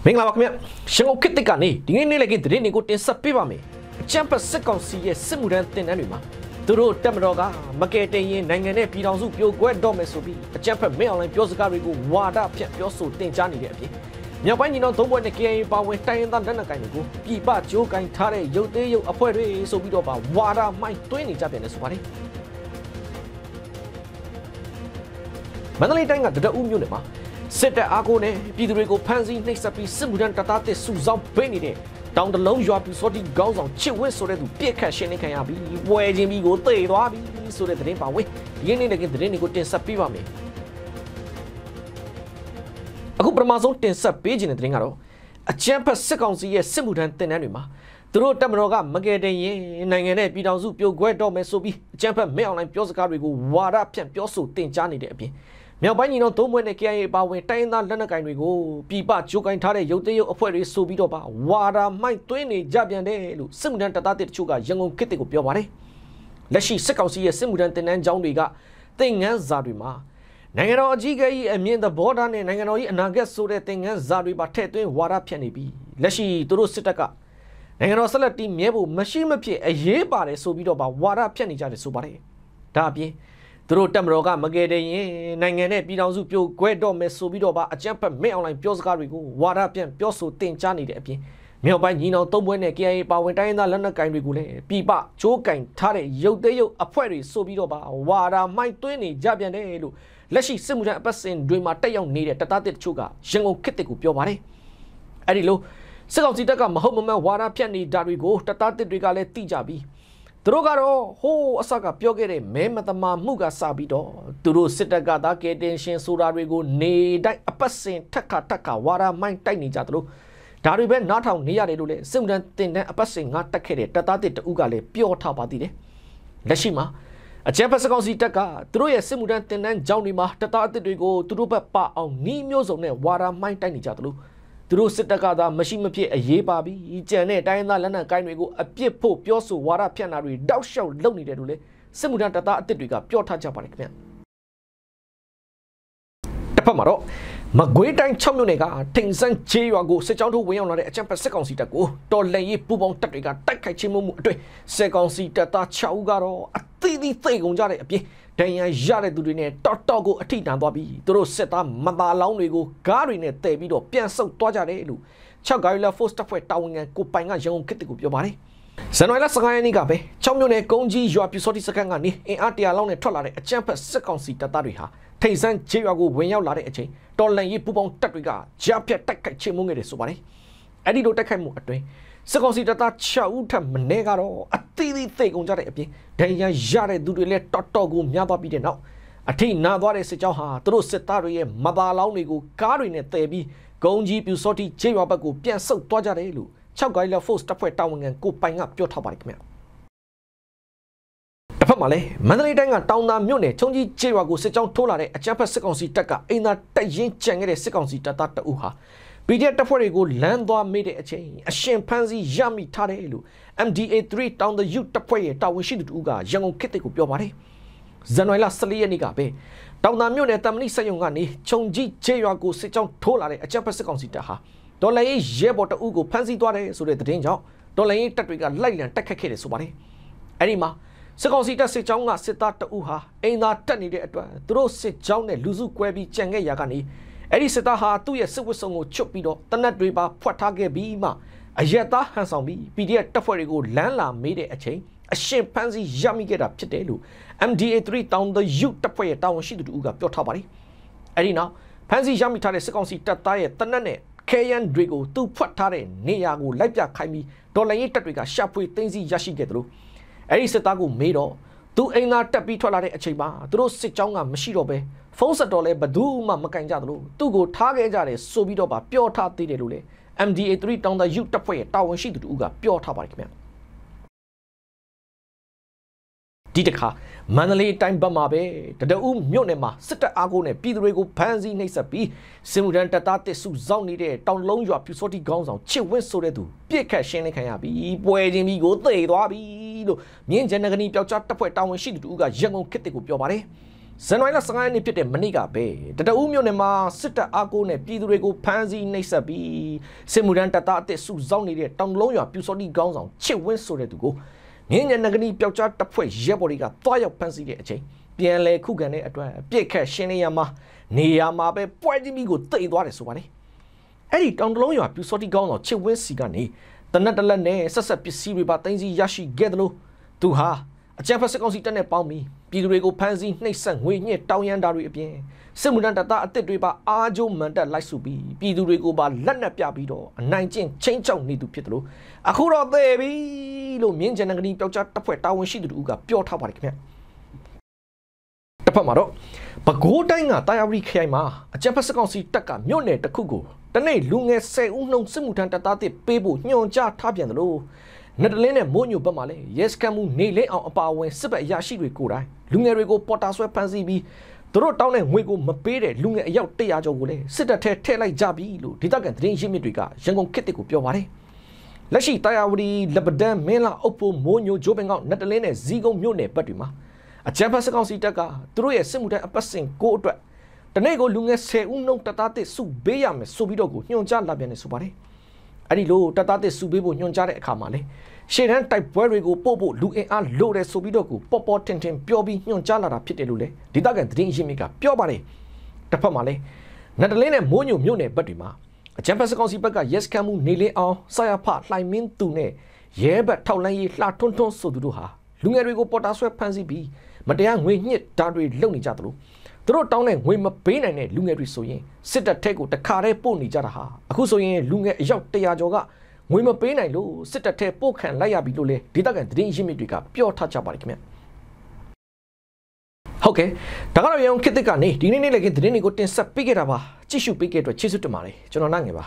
မင်္ဂလာပါခင်ဗျရှန်ကုန်ခေတ်တစ်ကနေဒီနေ့နေ့လည်းကတရင်တွေကိုတင်ဆက်ပေးပါမယ်အချမ်းပတ်စစ်ကောင်စီရဲ့စစ်မှုထမ်းတင်တန်းတွေမှာသူတို့တက်မတော်ကမကယ်တင်ရင်နိုင်ငံနဲ့ပြည်ထောင်စုပြိုကွဲတော့မယ်ဆိုပြီးအချမ်းဖက်မင်းအောင်လိုင်းပြောစကားတွေကိုဝါဒဖြန့်ပြောဆိုတင်ကြားနေတဲ့အပြင်မြောက်ပိုင်းညီနောင်သုံးဘွဲ့နဲ့ KIA ပါဝင်တိုင်းရင်းသားလက်နက်ကိုင်တွေကိုပြည်ပကြိုးကင်ထားတဲ့ရုပ်သေးရုပ်အဖွဲ့တွေဆိုပြီးတော့ပါဝါဒမှိုင်းတွင်းနေကြပြန်လဲဆိုပါတယ်မန္တလေးတိုင်းကတရဦးမြို့နယ်မှာစစ်တပ်အားကိုနဲ့ပြည်သူတွေကိုဖမ်းဆီးနှိပ်စက်ပြီးစစ်မှုထမ်းတပ်သားတစ်စုဆောင်ပေးနေတဲ့တောင်တလုံးရွာပြူစောတိခေါင်းဆောင်ချစ်ဝစ်ဆိုတဲ့သူပြစ်ခတ်ရှင်းနေခံရပြီးပွဲချင်းပြီးကိုသေသွားပြီဆိုတဲ့သတင်းပါဝင်ဒီနေ့လည်းကသတင်းတွေကိုတင်ဆက်ပေးပါမယ်အခုပထမဆုံးတင်ဆက်ပေးခြင်းတဲ့သတင်းကတော့အချမ်းဖက်စစ်ကောင်စီရဲ့စစ်မှုထမ်းတင်တန်းတွေမှာသူတို့တက်မတော်ကမကယ်တင်ရင်နိုင်ငံနဲ့ပြည်ထောင်စုပြိုကွဲတော့မယ်ဆိုပြီးအချမ်းဖက်မင်းအောင်လိုင်းပြောစကားတွေကိုဝါဒဖြန့်ပြောဆိုတင်ကြားနေတဲ့အပြင်မြောက်ပိုင်းညီနောင်သုံးဘွဲ့နဲ့ KIA ပါဝင်တိုင်းရင်းသားလက်နက်ကိုင်တွေကိုပြည်ပကြိုးကင်ထားတဲ့ရုပ်သေးရုပ်အဖွဲ့တွေဆိုပြီးတော့ပါဝါဒမှိုက်သွင်းနေကြပြန်တယ်လို့စစ်မှုထမ်းတပ်သားတချို့ကရန်ကုန်ခေတ်တွေကိုပြောပါတယ်လက်ရှိစစ်ကောင်စီရဲ့စစ်မှုထမ်းတင်တန်းကျောင်းတွေကသင်ငန်းစာတွေမှာနိုင်ငံတော်အကြီးအကဲကြီးအမြင့်သဘောထားနဲ့နိုင်ငံတော်ကြီးအနာဂတ်ဆိုတဲ့သင်ငန်းစာတွေပါထည့်သွင်းဝါဒဖြန့်နေပြီးလက်ရှိသူတို့စစ်တပ်ကနိုင်ငံတော်ဆက်လက်တည်မြဲဖို့မရှိမဖြစ်အရေးပါတယ်ဆိုပြီးတော့ပါဝါဒဖြန့်နေကြတယ်ဆိုပါတယ်ဒါအပြင်သူတို့တက်မတော်ကမကယ်တင်ရင်နိုင်ငံနဲ့ပြည်ထောင်စုပြိုကွဲတော့မယ်ဆိုပြီးတော့ပါအကြမ်းဖက်မင်းအောင်လိုင်းပြောစကားတွေကိုဝါဒပြန်ပြောဆိုတင်ကြားနေတဲ့အပြင်မြောက်ပိုင်းညီနောင်သုံးဘွဲ့နဲ့ KIA ပါဝင်တိုင်းသားလက်နက်ကိုင်တွေကိုလည်းပြည်ပကြိုးကင်ထားတဲ့ရုပ်သေးရုပ်အဖွဲ့တွေဆိုပြီးတော့ပါဝါဒမှိုက်သွင်းနေကြပြန်တယ်လို့လက်ရှိစစ်မှုထမ်းအပတ်စဉ်တွေမှာတက်ရောက်နေတဲ့တပ်သားတစ်ချို့ကရန်ကုန်ခေတ်ကိုပြောပါတယ်အဲ့ဒီလိုစစ်ကောင်စီတပ်ကမဟုတ်မမှန်ဝါဒဖြန့်နေတာတွေကိုတပ်သားတစ်တွေကလည်းသိကြပြီးသူတို့ကတော့ဟိုးအစကပြောခဲ့တဲ့မဲမတမာမှုကစပြီးတော့သူတို့စစ်တပ်ကသာကဲတင်ရှင်ဆိုတာတွေကိုနေတိုင်းအပတ်စဉ်ထက်ခါဝါဒမိုင်းတိုက်နေကြသလိုဒါတွေပဲနားထောင်နေရတယ်လို့လည်းစစ်မှုထမ်းတင်တန်းအပတ်စဉ်ငါတက်ခဲ့တဲ့တပ်သားတစ်တဦးကလည်းပြောထားပါသေးတယ်လက်ရှိမှာအကြမ်းဖက်စစ်ကောင်စီတပ်ကသူတို့ရဲ့စစ်မှုထမ်းတင်တန်းကြောင်းတွေမှာတပ်သားအသစ်တွေကိုသူတို့ဘက်ပအောင်နီးမျိုးစုံနဲ့ဝါဒမိုင်းတိုက်နေကြသလိုသူတို့စစ်တပ်ကသာမရှိမဖြစ်အရေးပါပြီးကြံတဲ့တိုင်းသားလက်နက်ကိုင်းတွေကိုအပြစ်ဖို့ပြောဆိုဝါဒဖြန့်တာတွေတောက်လျှောက်လုပ်နေတယ်လို့လေစစ်မှုထမ်းတပ်သားအသစ်တွေကပြောထားကြပါတယ်ခင်ဗျတစ်ဖက်မှာတော့မကွေးတိုင်း6မြို့နယ်ကထိန်စန်းချေးရွာကိုစစ်ကြောင်းထိုးဝင်ရောက်လာတဲ့အကြမ်းဖက်စစ်ကောင်စီတပ်ကိုတော်လှန်ရေးပူးပေါင်းတပ်တွေကတိုက်ခိုက်ခြင်းမှုအတွင်းစစ်ကောင်စီတပ်သား6ဦးကတော့အသီးသီးသိကုန်ကြတဲ့အပြင်ဒဏ်ရာရတဲ့သူတွေနဲ့တော်ကိုအထိတန်သွားပြီးသူတို့စစ်သားမသားလောင်းတွေကိုကားတွေနဲ့တည်ပြီးတော့ပြန်ဆုတ်သွားကြတယ်လို့6 Guerrilla Force တပ်ဖွဲ့တာဝန်ခံကိုပိုင်ကရန်ကုန်ခေတ်ကိုပြောပါတယ်ဇန်နဝါရီလ15ရက်နေ့ကပဲ6မြို့နယ်ကုန်းကြီးရွာပြူစောတိစခန်းကနေအင်အား100လောက်နဲ့ထွက်လာတဲ့အကြမ်းဖက်စစ်ကောင်စီတပ်သားတွေဟာထိန်စန်းချေးရွာကိုဝင်ရောက်လာတဲ့အချိန်တော်လှန်ရေးပူးပေါင်းတပ်တွေကကြားဖြတ်တိုက်ခိုက်ချေမှုငယ်တယ်ဆိုပါတယ်အဲ့ဒီလိုတိုက်ခိုက်မှုအတွင်းစစ်ကောင်စီတပ်သား6ဦးထပ်မင်းကတော့အသီးသီးသိကုန်ကြတဲ့အပြင်ဒဏ်ရာရတဲ့သူတွေလည်းတော်ကိုများသွားပြီးတဲ့နောက်အထိနာသွားတဲ့စစ်ကြောင်းဟာသူတို့စစ်သားတွေရဲ့မသားလောင်းတွေကိုကားတွေနဲ့တည်ပြီးဂုံကြီးပြူစောတိချေးရွာဘက်ကိုပြန်ဆုတ်သွားကြတယ်လို့6 Guerrilla Force တပ်ဖွဲ့တာဝန်ခံကိုပိုင်ကပြောထားပါတယ်ခင်ဗျတစ်ဖက်မှာလည်းမန္တလေးတိုင်းကတောင်သာမြို့နယ်ချုံကြီးချေးရွာကိုစစ်ကြောင်းထိုးလာတဲ့အကြမ်းဖက်စစ်ကောင်စီတပ်ကအိမ်သာတက်ရင်ကြံခဲ့တဲ့စစ်ကောင်စီတပ်သားတအုပ်ဟာPDF တပ်ဖွဲ့တွေကိုလမ်းသွားမိတဲ့အချိန်အရှင်ဖန်းစီရမိထားတယ်လို့ MDA3 တောင်တယူတပ်ဖွဲ့ရဲ့တာဝန်ရှိသူတို့ကရန်ကုန်ခေတ်ကိုပြောပါတယ်ဇန်နဝါရီလ14ရက်နေ့ကပဲတောင်သာမြို့နယ်တမဏိစက်ရုံကနေချုံကြီးချေးရွာကိုစစ်ကြောင်းထိုးလာတဲ့အကြမ်းဖက်စစ်ကောင်စီတပ်ဟာဒေါ်လာရေးရဲဘော်တအုပ်ကိုဖမ်းဆီးသွားတယ်ဆိုတဲ့သတင်းကြောင့်ဒေါ်လာရေးတပ်တွေကလိုက်လံတိုက်ခတ်ခဲ့တယ်ဆိုပါတယ်အဲ့ဒီမှာစစ်ကောင်စီတပ်စစ်ကြောင်းကစစ်သားတအုပ်ဟာအိမ်သာတက်နေတဲ့အတွက်သူတို့စစ်ကြောင်းနဲ့လူစုကွဲပြီးကြံခဲ့ရာကနေအဲ့ဒီစစ်သားဟာသူ့ရဲ့စစ်ဝတ်စုံကိုချွတ်ပြီးတော့တနက်တွေပါဖွက်ထားခဲ့ပြီးမှအရက်သားဟန်ဆောင်ပြီး PDF တပ်ဖွဲ့တွေကိုလမ်းလာမေးတဲ့အချိန်အရှင်ဖန်းစီရမိခဲ့တာဖြစ်တယ်လို့ MDA3 တောင်တယူတပ်ဖွဲ့ရဲ့တာဝန်ရှိသူတို့ကပြောထားပါတယ်အဲ့ဒီနောက်ဖန်းစီရမိထားတဲ့စစ်ကောင်စီတပ်သားရဲ့တနက်နဲ့ခဲယန်တွေကိုသူ့ဖွက်ထားတဲ့နေရာကိုလိုက်ပြခိုင်းပြီးဒေါ်လာရေးတပ်တွေကရှာဖွေသိမ်းဆည်းရရှိခဲ့တယ်လို့အဲ့ဒီစစ်သားကိုမေးတော့သူအိမ်သာတက်ပြီးထွက်လာတဲ့အချိန်မှာသူတို့စစ်ကြောင်းကမရှိတော့ပဲဖုန်းဆက်တော့လဲဘယ်သူမှမကင်ကြသလိုသူ့ကိုထားခဲ့ကြတယ်ဆိုပြီးတော့ပါပြောထားသေးတယ်လို့လေ MDA3 တောင်တယူတပ်ဖွဲ့ရဲ့တာဝန်ရှိသူတို့ကပြောထားပါတယ်ခင်ဗျဒီတခါမန္တလေးတိုင်းဘက်မှာပဲတရဦးမြို့နယ်မှာစစ်တပ်အားကိုနဲ့ပြည်သူတွေကိုဖမ်းဆီးနှိပ်စက်ပြီးစစ်မှုထမ်းတပ်သားတစ်စုစောင့်နေတဲ့တောင်လုံးရွာပြူစောတိခေါင်းဆောင်ချစ်ဝင်းဆိုတဲ့သူပြစ်ခတ်ရှင်းလင်းခံရပြီးပွဲချင်းပြီးကိုသေသွားပြီလို့မြင်းကျန်နဂနီပျောက်ကြားတပ်ဖွဲ့တာဝန်ရှိသူတို့ကရန်ကုန်ခေတ်ကိုပြောပါတယ် ဇန်နဝါရီလ15ရက်နေ့ဖြစ်တဲ့မနေ့ကပဲတတဦးမြို့နယ်မှာစစ်တပ်အားကိုးနဲ့ပြည်သူတွေကိုဖမ်းဆီးနှိပ်စက်ပြီးစစ်မှုထမ်းတပ်သားအသစ်စုဆောင်းနေတဲ့တောင်လုံးရွာပြူစောတိကောင်းဆောင်ချစ်ဝင်းဆိုတဲ့သူကိုငင်းညနဂနီပျောက်ကြားတပ်ဖွဲ့ရဲဘော်တွေကတွားရောက်ဖမ်းဆီးတဲ့အချိန်ပြန်လဲခုခံတဲ့အတွက်ပြစ်ခတ်ရှင်းနေရမှာနေရမှာပဲပွဲကြီးမိကိုတိတ်သွားတယ်ဆိုပါလေအဲ့ဒီတောင်လုံးရွာပြူစောတိကောင်းဆောင်ချစ်ဝင်းစီကနေတနက်တလက်နဲ့ဆက်ဆက်ပစ္စည်းတွေပါတင်စီရရှိခဲ့တယ်လို့သူဟာအကြံဖက်စစ်ကောင်စီတပ်နဲ့ပေါင်းပြီးပြည်သူတွေကိုဖမ်းဆီးနှိပ်စက်ငွေညှစ်တောင်းရမ်းတာတွေအပြင်စစ်မှုထမ်းတပ်သားအသစ်တွေပါအားကျိုးမှန်တက်လိုက်စုပြီးပြည်သူတွေကိုပါလက်နက်ပြပြီးတော့အနိုင်ကျင့်ချင်းချောက်နေသူဖြစ်တယ်လို့အခုတော့သေပြီလို့မြင်းကျန်ငနီပျောက်ကြားတပ်ဖွဲ့တာဝန်ရှိသူတို့ကပြောထားပါတယ်ခင်ဗျတစ်ဖက်မှာတော့ပဲခူးတိုင်းကတာယာဝတီခရိုင်မှာအကြံဖက်စစ်ကောင်စီတပ်ကမြို့နယ်တစ်ခုကိုတနေ့လူငယ်10ဦးနှုံစစ်မှုထမ်းတပ်သားအသစ်ပေးဖို့ညွှန်ကြားထားပြန်တယ်လို့နတလင်းနဲ့မိုးညိုဘက်မှာလည်းရဲစခန်းမှုနေလင်းအောင်အပါအဝင်စစ်ဘက်အရာရှိတွေကိုယ်တိုင်လူငယ်တွေကိုပေါ်တာဆွဲဖမ်းဆီးပြီးသူတို့တောင်းတဲ့ငွေကိုမပေးတဲ့လူငယ်အယောက်100ကျော်ကိုလည်းစစ်တပ်ထဲထည့်လိုက်ကြပြီလို့ဒေသခံသတင်းရင်းမြစ်တွေကရန်ကုန်ခေတ်တစ်ကိုပြောပါတယ်လက်ရှိတာယာဝတီလက်ပဒန်းမင်းလာအုပ်ဖို့မိုးညိုဂျိုးပင်ကောက်နတလင်းနဲ့ဇီးကုန်းမြို့နယ်ဘက်တွေမှာအကြမ်းဖက်စစ်ကောင်စီတပ်ကသူတို့ရဲ့စစ်မှုထမ်းအပတ်စဉ်ကိုအတွက်တနေ့ကိုလူငယ်10ဦးနှုံတပ်သားတစ်စုပေးရမယ်ဆိုပြီးတော့ကိုညွှန်ကြားလာပြန်နေဆိုပါတယ်အဲ့ဒီလိုတပ်သားတစ်စုပေးဖို့ညွှန်ကြားတဲ့အခါမှာလေရှေ့တန်းတိုက်ပွဲတွေကိုပို့ဖို့လူအင်အားလိုတယ်ဆိုပြီးတော့ကိုပေါ်ပေါ်တင်တင်ပြောပြီးညွှန်ကြားလာတာဖြစ်တယ်လို့လေဒေသခံသတင်းရင်းမြစ်ကပြောပါတယ်တစ်ဖက်မှာလေနတလင်းနဲ့မိုးညိုမြို့နယ်ဘက်တွေမှာအကြမ်းဖက်စစ်ကောင်စီဘက်ကရဲစခန်းမှုနေလင်းအောင်ဆာယဖလှိုင်မင်းသူနဲ့ရဲဘက်ထောက်လန်းရေးလှထွန်းထွန်းဆိုသူတို့ဟာလူငယ်တွေကိုပေါ်တာဆွဲဖမ်းဆီးပြီးမတရားငွေညှစ်ဓာတ်တွေလုပ်နေကြသလိုသူတို့တောင်းတဲ့ငွေမပေးနိုင်တဲ့လူငယ်တွေဆိုရင်စစ်တပ်ထက်ကိုတခါတည်းပို့နေကြတာဟာအခုဆိုရင်လူငယ်အယောက်100ကျော်ကငွေမပေးနိုင်လို့စစ်တပ်ထဲပို့ခံလိုက်ရပြီလို့လေဒေသခံသတင်းရင်းမြစ်တွေကပြောထားကြပါတယ်ခင်ဗျဟုတ်ကဲ့ဒါကတော့ရန်ကုန်ခေတ်သစ်ကနေဒီနေ့နေ့လည်းသတင်းတွေကိုတင်ဆက်ပေးခဲ့တာပါကြည့်ရှုပေးခဲ့တဲ့အတွက်ကျေးဇူးတင်ပါတယ်ကျွန်တော်နိုင်ငယ်ပါ